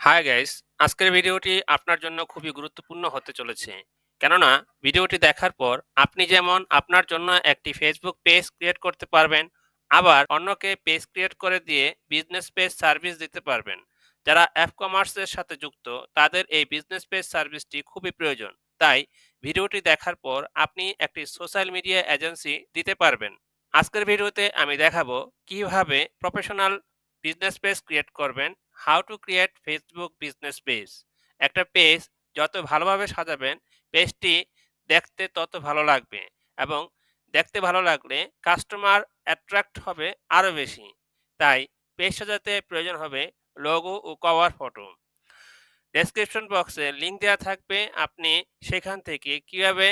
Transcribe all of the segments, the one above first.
Hi guys, আজকের ভিডিওটি আপনার জন্য খুবই গুরুত্বপূর্ণ হতে চলেছে। কেননা ভিডিওটি দেখার পর আপনি যেমন আপনার জন্য একটি ফেসবুক পেজ ক্রিয়েট করতে পারবেন, আবার অন্যকে পেজ ক্রিয়েট করে দিয়ে বিজনেস পেজ সার্ভিস দিতে পারবেন। যারা অ্যাপ কমার্সের সাথে যুক্ত তাদের এই বিজনেস পেজ সার্ভিসটি খুবই প্রয়োজন। তাই ভিডিওটি দেখার পর আপনি একটি সোশ্যাল মিডিয়া এজেন্সি দিতে পারবেন। আজকের ভিডিওতে আমি দেখাবো কিভাবে প্রফেশনাল বিজনেস পেজ ক্রিয়েট করবেন, how to create Facebook business page. একটা পেজ যত ভালোভাবে সাজাবেন, পেজটি দেখতে তত ভালো লাগবে, এবং দেখতে ভালো লাগলে কাস্টমার অ্যাট্রাক্ট হবে আরও বেশি। তাই পেজ সাজাতে প্রয়োজন হবে লোগো ও কভার ফটো। ডেসক্রিপশন বক্সে লিংক দেওয়া থাকবে, আপনি সেখান থেকে কিভাবে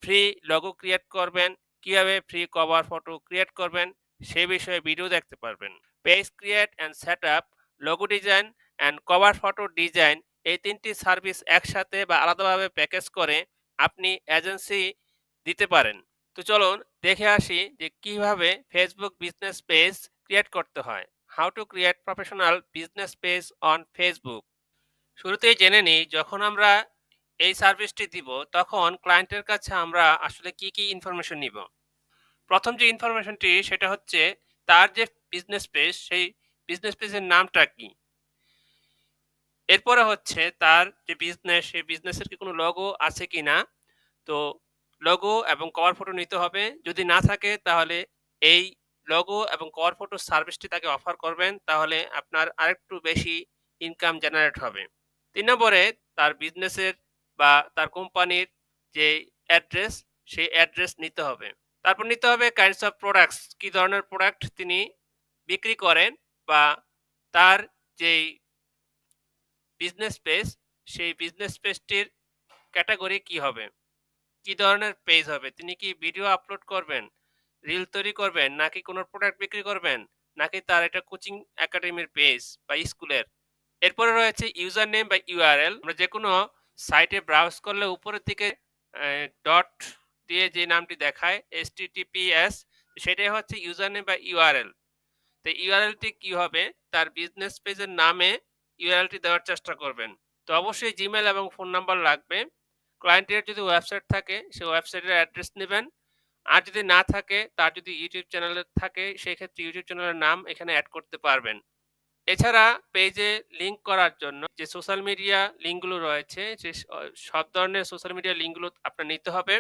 ফ্রি লোগো ক্রিয়েট করবেন, কিভাবে ফ্রি কভার ফটো ক্রিয়েট করবেন সে বিষয়ে ভিডিও দেখতে পারবেন। Page create and set up, logo design and cover photo design, এই তিনটি সার্ভিস একসাথে বা আলাদাভাবে প্যাকেজ করে আপনি এজেন্সি দিতে পারেন। তো চলুন দেখে আসি যে কিভাবে ফেসবুক বিজনেস পেজ ক্রিয়েট করতে হয়। How to create professional business page on Facebook. শুরুতেই জেনে নিই, যখন আমরা এই সার্ভিসটি দিব তখন ক্লায়েন্টের কাছে আমরা আসলে কি কি ইনফরমেশন নিব। প্রথম যে ইনফরমেশনটি সেটা হচ্ছে তার যে বিজনেস পেজ, সেই বিজনেস পেজের নামটা কি। এরপরে হচ্ছে তার যে বিজনেস, সেই বিজনেসের কি কোনো লোগো আছে কি না। তো লোগো এবং কভার ফটো নিতে হবে। যদি না থাকে তাহলে এই লোগো এবং কভার ফটো সার্ভিসটি তাকে অফার করবেন, তাহলে আপনার আরেকটু বেশি ইনকাম জেনারেট হবে। ৩ নম্বরে তার বিজনেসের বা তার কোম্পানির যে অ্যাড্রেস, সেই অ্যাড্রেস নিতে হবে। তারপর নিতে হবে কাইন্ডস অফ প্রোডাক্টস, কি ধরনের প্রোডাক্ট তিনি বিক্রি করেন, বা তার যেই বিজনেস পেজ, সেই বিজনেস পেজটির ক্যাটাগরি কি হবে, কি ধরনের পেজ হবে। তিনি কি ভিডিও আপলোড করবেন, রিল তৈরি করবেন, নাকি কোনো প্রোডাক্ট বিক্রি করবেন, নাকি তার একটা কোচিং একাডেমির পেজ বা স্কুলের। এরপরে রয়েছে ইউজার নেম বা ইউআরএল। আমরা যে কোনো সাইটে ব্রাউজ করলে উপরের দিকে ডট দিয়ে যে নামটি দেখায় HTTPS, সেটাই হচ্ছে ইউজার নেম বা ইউআরএল। তো ইউআরএলটি কি হবে, তার বিজনেস পেজের নামে ইউআরএলটি দেওয়ার চেষ্টা করবেন। তো অবশ্যই জিমেল এবং ফোন নাম্বার লাগবে। ক্লায়েন্টের যদি ওয়েবসাইট থাকে সেই ওয়েবসাইটের অ্যাড্রেস নেবেন। আর যদি না থাকে, তার যদি ইউটিউব চ্যানেল থাকে সেই ক্ষেত্রে ইউটিউব চ্যানেলের নাম এখানে অ্যাড করতে পারবেন। এছাড়া পেজে লিঙ্ক করার জন্য যে সোশ্যাল মিডিয়া লিঙ্কগুলো রয়েছে, সব ধরনের সোশ্যাল মিডিয়া লিঙ্কগুলো আপনার নিতে হবে।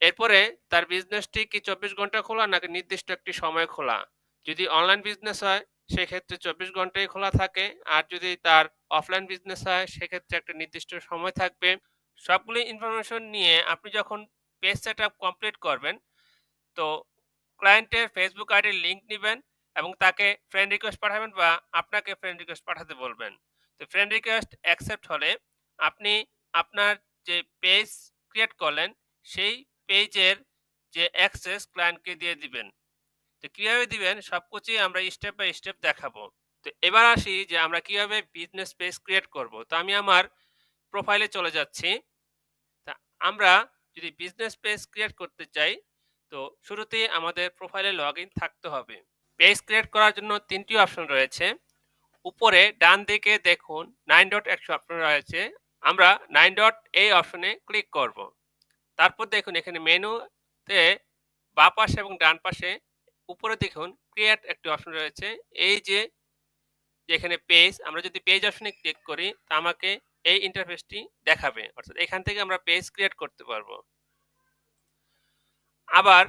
এরপরে তার বিজনেসটি কি ২৪ ঘন্টা খোলা নাকি নির্দিষ্ট একটি সময় খোলা। যদি অনলাইন বিজনেস হয় সেক্ষেত্রে ২৪ ঘন্টাই খোলা থাকে, আর যদি তার অফলাইন বিজনেস হয় সেক্ষেত্রে একটা নির্দিষ্ট সময় থাকবে। সবগুলো ইনফরমেশন নিয়ে আপনি যখন পেজ সেটআপ কমপ্লিট করবেন, তো ক্লায়েন্টের ফেসবুক আইডির লিঙ্ক নিবেন এবং তাকে ফ্রেন্ড রিকোয়েস্ট পাঠাবেন বা আপনাকে ফ্রেন্ড রিকোয়েস্ট পাঠাতে বলবেন। তো ফ্রেন্ড রিকোয়েস্ট অ্যাকসেপ্ট হলে আপনি আপনার যে পেজ ক্রিয়েট করলেন সেই পেজের যে অ্যাক্সেস ক্লায়েন্টকে দিয়ে দিবেন। তো কিভাবে দিবেন সবকিছুই আমরা স্টেপ বাই স্টেপ দেখাবো। তো এবার আসি যে আমরা কিভাবে বিজনেস পেজ ক্রিয়েট করব। তো আমি আমার প্রোফাইলে চলে যাচ্ছি। তা আমরা যদি বিজনেস পেজ ক্রিয়েট করতে চাই, তো শুরুতেই আমাদের প্রোফাইলে লগ ইন থাকতে হবে। পেজ ক্রিয়েট করার জন্য ৩টি অপশন রয়েছে। উপরে ডান দিকে দেখুন 9 ডট অপশন রয়েছে। আমরা 9 ডট এই অপশনে ক্লিক করব। তারপর দেখুন এখানে মেনুতে বাঁ পাশে এবং ডান পাশে উপরে দেখুন ক্রিয়েট একটি অপশন রয়েছে। এই যে যেখানে পেজ, আমরা যদি পেজ অপশনে ক্লিক করি তা আমাকে এই ইন্টারফেসটি দেখাবে, অর্থাৎ এখান থেকে আমরা পেজ ক্রিয়েট করতে পারবো। আবার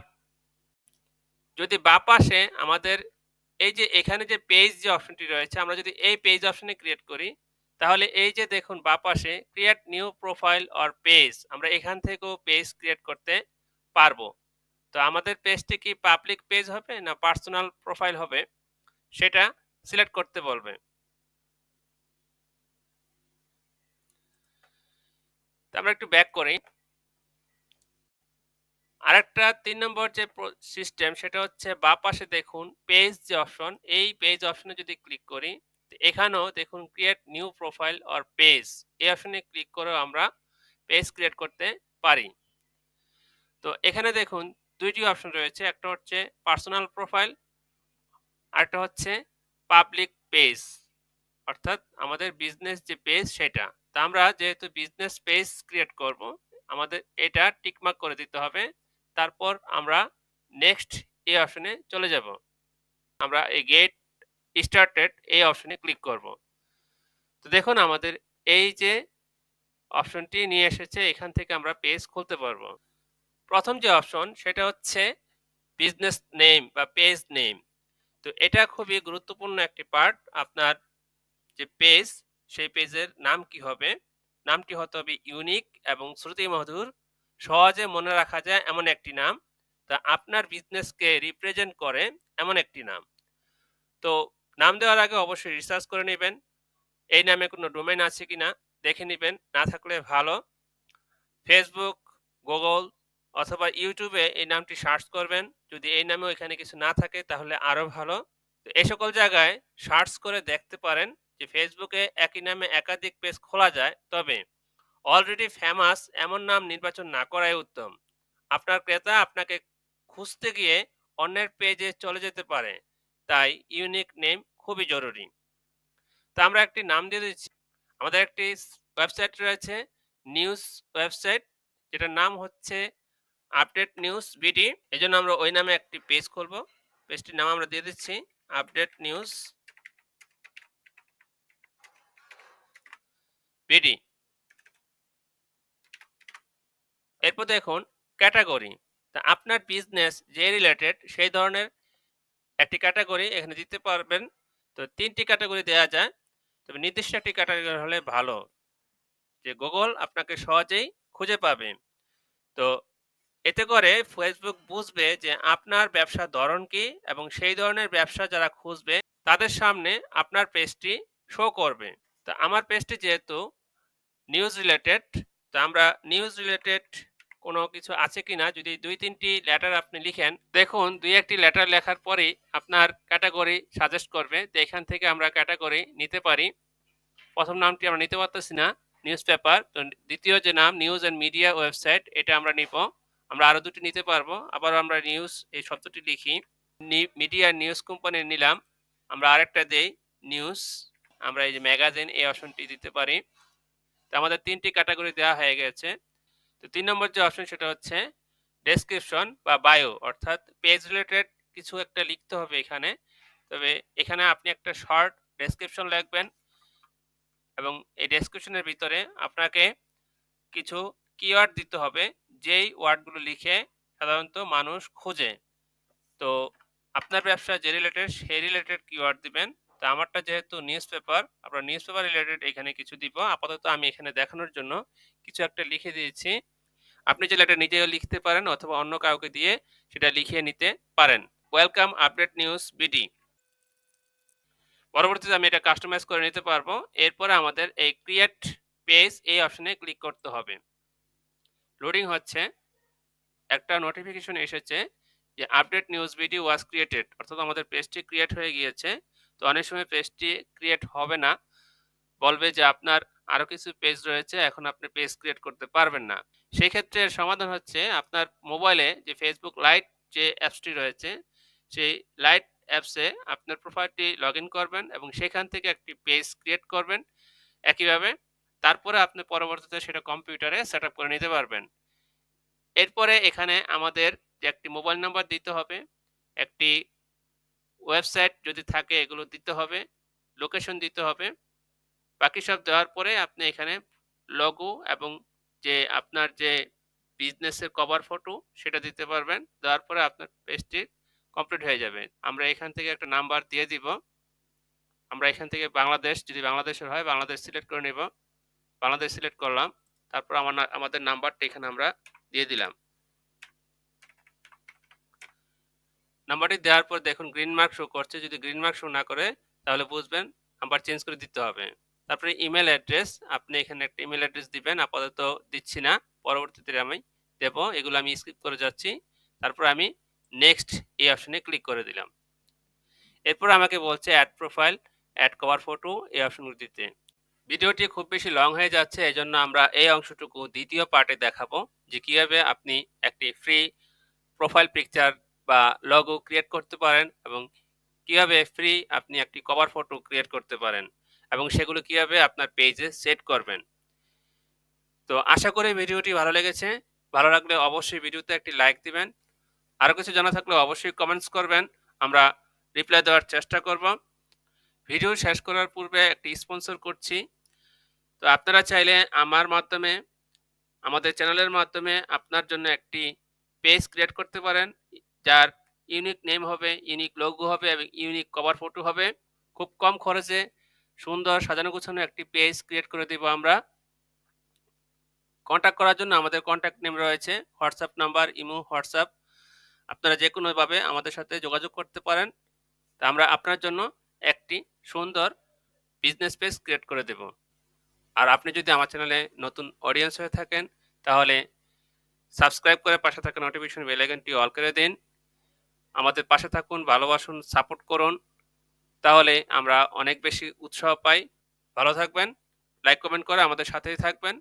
যদি বাঁ পাশে আমাদের এই যে এখানে যে পেজ যে অপশনটি রয়েছে, আমরা যদি এই পেজ অপশনে ক্রিয়েট করি, তাহলে এই যে দেখুন বাঁ পাশে create new profile or page, আমরা এখান থেকেও পেজ ক্রিয়েট করতে পারবো। তো আমাদের পেজটি কি পাবলিক পেজ হবে না পার্সোনাল প্রোফাইল হবে, সেটা সিলেক্ট করতে বলবে। তো আমরা একটু ব্যাক করি। আরেকটা ৩ নম্বর যে সিস্টেম, সেটা হচ্ছে বাঁ পাশে দেখুন পেজ যে অপশন, এই পেজ অপশনে যদি ক্লিক করি, এখানেও দেখুন create new profile or page, এই অপশনে ক্লিক করেও আমরা পেজ ক্রিয়েট করতে পারি। তো এখানে দেখুন ২টি অপশন রয়েছে, একটা হচ্ছে পার্সোনাল প্রোফাইল, আরেকটা হচ্ছে পাবলিক পেজ। অর্থাৎ আমাদের বিজনেস যে পেজ সেটা। তা আমরা যেহেতু বিজনেস পেজ ক্রিয়েট করব, আমাদের এটা টিক মার্ক করে দিতে হবে। তারপর আমরা নেক্সট এই অপশনে চলে যাব। আমরা এই গেট স্টার্টেড এই অপশনে ক্লিক করব। তো দেখুন আমাদের এই যে অপশনটি নিয়ে এসেছে, এখান থেকে আমরা পেজ খুলতে পারবো। প্রথম যে অপশন সেটা হচ্ছে বিজনেস নেম বা পেজ নেম। তো এটা খুবই গুরুত্বপূর্ণ একটি পার্ট। আপনার যে পেজ, সেই পেজের নাম কি হবে? নামটি হতে হবে ইউনিক এবং শ্রুতিমধুর, সহজে মনে রাখা যায় এমন একটি নাম। তা আপনার বিজনেসকে রিপ্রেজেন্ট করে এমন একটি নাম। তো নাম দেওয়ার আগে অবশ্যই রিসার্চ করে নেবেন। এই নামে কোনো ডোমেইন আছে কিনা দেখে নিবেন। না থাকলে ভালো। ফেসবুক, গুগল অথবা ইউটিউবে এই নামটি সার্চ করবেন। যদি এই নামেও এখানে কিছু না থাকে তাহলে আরো ভালো। তো এই সকল জায়গায় সার্চ করে দেখতে পারেন যে ফেসবুকে একই নামে একাধিক পেজ খোলা যায়। তবে অলরেডি ফেমাস এমন নাম নির্বাচন না করাই উত্তম। আপনার ক্রেতা আপনাকে খুঁজতে গিয়ে অন্যের পেজে চলে যেতে পারে। তাই ইউনিক নেম খুবই জরুরি। তো আমরা একটি নাম দিয়ে দিচ্ছি। আমাদের একটি ওয়েবসাইট রয়েছে, নিউজ ওয়েবসাইট, যেটার নাম হচ্ছে আপডেট নিউজ বিডি। এজন্য আমরা ওই নামে একটি পেজ খুলব। পেজটির নাম আমরা দিয়ে দিচ্ছি আপডেট নিউজ বিডি। এরপর দেখুন ক্যাটাগরি। তা আপনার বিজনেস যে রিলেটেড সেই ধরনের একটি ক্যাটাগরি এখানে দিতে পারবেন। তো ৩ টি ক্যাটাগরি দেয়া যায়। তবে নির্দিষ্ট একটি ক্যাটাগরি হলে ভালো, যে গুগল আপনাকে সহজেই খুঁজে পাবে। তো এতে করে ফেসবুক বুঝবে যে আপনার ব্যবসার ধরন কি এবং সেই ধরনের ব্যবসা যারা খুঁজবে তাদের সামনে আপনার পেজটি শো করবে। তো আমার পেজটি যেহেতু নিউজ রিলেটেড, তো আমরা নিউজ রিলেটেড কোনো কিছু আছে কিনা যদি ২-৩টি লেটার আপনি লিখেন, দেখুন ২-১টি লেটার লেখার পরেই আপনার ক্যাটাগরি সাজেস্ট করবে। তো এখান থেকে আমরা ক্যাটাগরি নিতে পারি। প্রথম নামটি আমরা নিতে পারতেছি না, নিউজ পেপার। তো দ্বিতীয় যে নাম নিউজ অ্যান্ড মিডিয়া ওয়েবসাইট, এটা আমরা নিব। আমরা আরো ২টি নিতে পারবো। আবারও আমরা নিউজ এই শব্দটি লিখি। মিডিয়া নিউজ কোম্পানি নিলাম। আমরা আরেকটা দেই নিউজ। আমরা এই যে ম্যাগাজিন এই অপশনটি দিতে পারি। তো আমাদের ৩টি ক্যাটাগরি দেওয়া হয়ে গেছে। তো ৩ নম্বর যে অপশন সেটা হচ্ছে ডেসক্রিপশন বা বায়ো, অর্থাৎ পেজ রিলেটেড কিছু একটা লিখতে হবে এখানে। তবে এখানে আপনি একটা শর্ট ডেসক্রিপশন লিখবেন এবং এই ডেসক্রিপশনের ভিতরে আপনাকে কিছু কিওয়ার্ড দিতে হবে, যেই ওয়ার্ডগুলো লিখে সাধারণত মানুষ খোঁজে। তো আপনার ব্যবসা যে রিলেটেড সেই রিলেটেড কিওয়ার্ড দিবেন। তো আমারটা যেহেতু নিউজ পেপার, আমরা নিউজ পেপার রিলেটেড এখানে কিছু দিব। আপাতত আমি এখানে দেখানোর জন্য কিছু একটা লিখে দিয়েছি। আপনি চাইলে এটা নিজেও লিখতে পারেন অথবা অন্য কাউকে দিয়ে সেটা লিখিয়ে নিতে পারেন। Welcome update news BD. পরবর্তীতে আমি এটা কাস্টমাইজ করে নিতে পারবো। এরপরে আমাদের এই ক্রিয়েট পেজ এই অপশনে ক্লিক করতে হবে। লোডিং হচ্ছে। একটা নোটিফিকেশন এসেছে যে update news video was created, অর্থাৎ আমাদের পেজটি ক্রিয়েট হয়ে গিয়েছে। তো অনেক সময় পেজটি ক্রিয়েট হবে না, বলবে যে আপনার আরো কিছু পেজ রয়েছে, এখন আপনি পেজ ক্রিয়েট করতে পারবেন না। সেই ক্ষেত্রে এর সমাধান হচ্ছে আপনার মোবাইলে যে ফেসবুক লাইট যে অ্যাপসটি রয়েছে, সেই লাইট অ্যাপসে আপনার প্রোফাইলটি লগ ইন করবেন এবং সেখান থেকে একটি পেজ ক্রিয়েট করবেন একইভাবে। তারপরে আপনি পরবর্তীতে সেটা কম্পিউটারে সেট আপ করে নিতে পারবেন। এরপরে এখানে আমাদের যে একটি মোবাইল নাম্বার দিতে হবে, একটি ওয়েবসাইট যদি থাকে এগুলো দিতে হবে, লোকেশন দিতে হবে। বাকি সব দেওয়ার পরে আপনি এখানে লোগো এবং যে আপনার যে বিজনেসের কভার ফটো সেটা দিতে পারবেন। দেওয়ার পরে আপনার পেজটি কমপ্লিট হয়ে যাবে। আমরা এখান থেকে একটা নাম্বার দিয়ে দিব। আমরা এখান থেকে বাংলাদেশ, যদি বাংলাদেশের হয় বাংলাদেশ সিলেক্ট করে নেব। বাংলাদেশ সিলেক্ট করলাম। তারপর আমাদের নাম্বারটা এখানে আমরা দিয়ে দিলাম। নাম্বারটি দেওয়ার পর দেখুন গ্রিন মার্ক শো করছে। যদি গ্রিন মার্ক শো না করে তাহলে বুঝবেন নাম্বার চেঞ্জ করে দিতে হবে। তারপরে ইমেল অ্যাড্রেস, আপনি এখানে একটা ইমেল অ্যাড্রেস দিবেন। আপাতত দিচ্ছি না, পরবর্তীতে আমি দেব। এগুলো আমি স্কিপ করে যাচ্ছি। তারপর আমি নেক্সট এই অপশনে ক্লিক করে দিলাম। এরপর আমাকে বলছে add profile, add cover photo এই অপশনগুলো দিতে। ভিডিওটি খুব বেশি লং হয়ে যাচ্ছে, এজন্য আমরা এই অংশটুকু দ্বিতীয় পার্টে দেখাবো যে কিভাবে আপনি একটি ফ্রি প্রোফাইল পিকচার বা লোগো ক্রিয়েট করতে পারেন এবং কিভাবে ফ্রি আপনি একটি কভার ফটো ক্রিয়েট করতে পারেন এবং সেগুলো কিভাবে আপনার পেজে সেট করবেন। তো আশা করি ভিডিওটি ভালো লেগেছে। ভালো লাগলে অবশ্যই ভিডিওতে একটি লাইক দিবেন। আরো কিছু জানা থাকলে অবশ্যই কমেন্টস করবেন। আমরা রিপ্লাই দেওয়ার চেষ্টা করব। ভিডিও শেষ করার পূর্বে একটি স্পন্সর করছি। তো আপনারা চাইলে আমার মাধ্যমে, আমাদের চ্যানেলের মাধ্যমে আপনার জন্য একটি পেজ ক্রিয়েট করতে পারেন। যার ইউনিক নেম হবে, ইউনিক লোগো হবে এবং ইউনিক কভার ফটো হবে। খুব কম খরচে সুন্দর সাজানো গোছানো একটি পেজ ক্রিয়েট করে দিব আমরা। কনট্যাক্ট করার জন্য আমাদের কনট্যাক্ট নেম রয়েছে। WhatsApp number, imo, WhatsApp. আপনারা যেকোনোভাবে আমাদের সাথে যোগাযোগ করতে পারেন। তো আমরা আপনার জন্য একটি সুন্দর বিজনেস পেজ ক্রিয়েট করে দেব। আর আপনি যদি আমার চ্যানেলে নতুন অডিয়েন্স হয়ে থাকেন, তাহলে সাবস্ক্রাইব করে পাশে থাকা নোটিফিকেশন বেল আইকনটি অল করে দিন। আমাদের পাশে থাকুন, ভালোবাসুন, সাপোর্ট করুন। তাহলে আমরা অনেক বেশি উৎসাহ পাই। ভালো থাকবেন। লাইক, কমেন্ট করে আমাদের সাথেই থাকবেন।